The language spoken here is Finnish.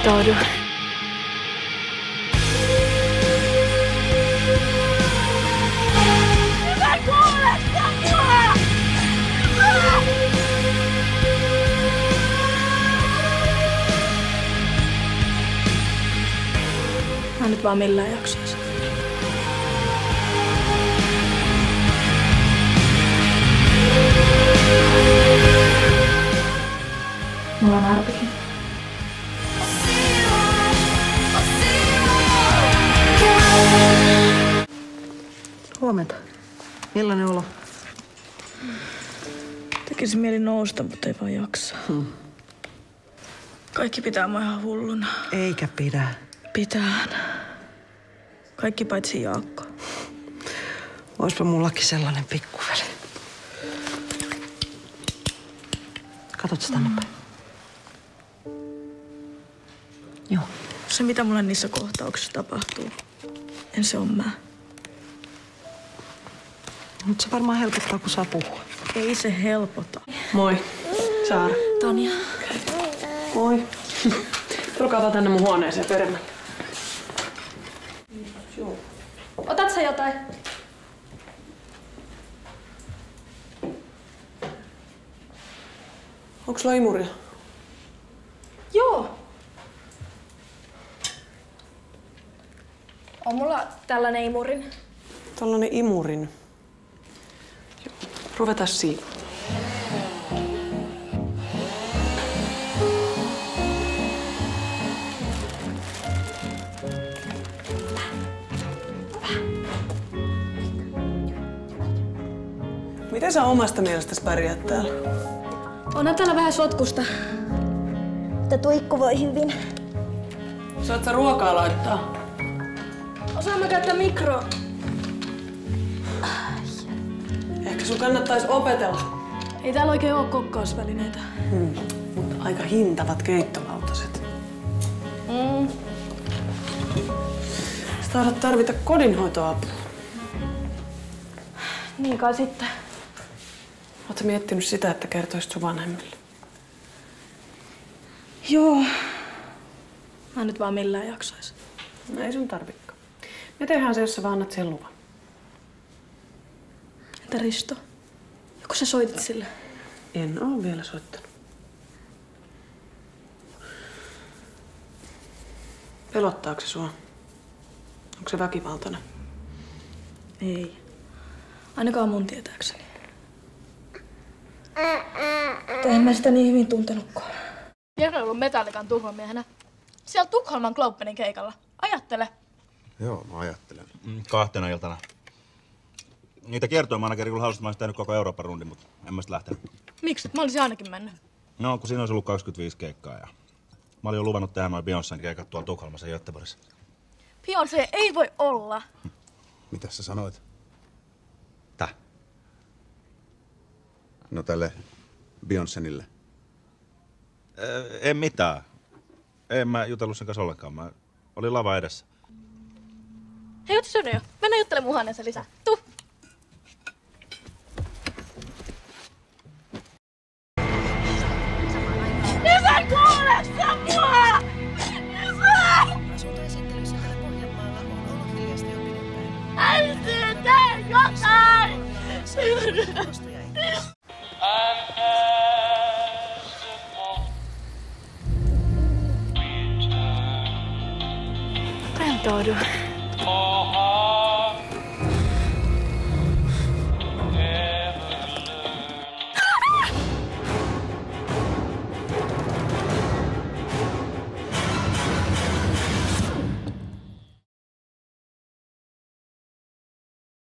Rentoudu. Hyvä kuulesta mua! Mä nyt vaan millään jaksaisi. Mulla on arpikin. Huomenta. Millainen olo? Tekisi mieli nousta, mutta ei vaan jaksa. Kaikki pitää mua ihan hulluna. Eikä pidä. Pitään. Kaikki paitsi Jaakko. Oispa mullakin sellainen pikkuveli. Katsotko tänne päin? Joo. Se, mitä mulle niissä kohtauksissa tapahtuu, en se on mä. Mut se varmaan helpottaa, kun saa puhua. Ei se helpota. Moi. Saara. Tanja. Moi. Tulkaa tänne mun huoneeseen peremmälle. Otat sä jotain? Onks sulla imuria? Joo. On mulla tällainen imurin. Tällainen imurin. Joo. Ruvetaan siinä. Miten sä omasta mielestäsi pärjäät täällä? Onhan täällä vähän sotkusta. Mutta Tuikku voi hyvin. Saat sä ruokaa laittaa? Osaan mä käyttää mikroa. Ehkä sun kannattaisi opetella. Ei täällä oikein oo kokkausvälineitä. Mutta aika hintavat keittolautaset. Sä taidat tarvita kodinhoitoapua. Niin kai sitten. Ootko miettinyt sitä, että kertoisit sun vanhemmille? Joo. Mä nyt vaan millään jaksais. No ei sun tarvikaan. Me tehdään se, jos sä vaan annat sen luvan. Entä Risto? Joku sä soitit sille? En oo vielä soittanut. Pelottaako se sua? Onko se väkivaltainen? Ei. Ainakaan mun tietääkseni. Mutta en mä sitä niin hyvin tuntenutkaan. Vierailu Metallican Tukholmamiehenä. Siellä Tukholman Globenin keikalla. Ajattele. Joo, mä ajattelen. 2 iltana. Niitä kiertuemanageri kyllä halusi, että mä olisin tehnyt koko Euroopan rundin, mutta en mä sit lähtenyt. Miksi? Mä olisin ainakin mennyt. No, kun siinä olisi ollut 25 keikkaa ja mä olin jo luvannut tehdä noin Beyoncén keikat tuolla Tukholmassa ja Göteborgissa. Beyoncé ei voi olla. Mitäs sä sanoit? Täh? No tälle Beyoncénille. En mitään. En mä jutellut sen kanssa ollenkaan. Mä olin lava edessä. Hei, oot syönyt jo? Mennään juttelemaan mun huoneeseen lisää. Tuu! Hyvä kuulesta mua! Hyvä! Asuntoesittelyssä täällä Pohjanmaalla on ollut hiljaista jo pidempään. Äiti, tee jotain! Rentoudu.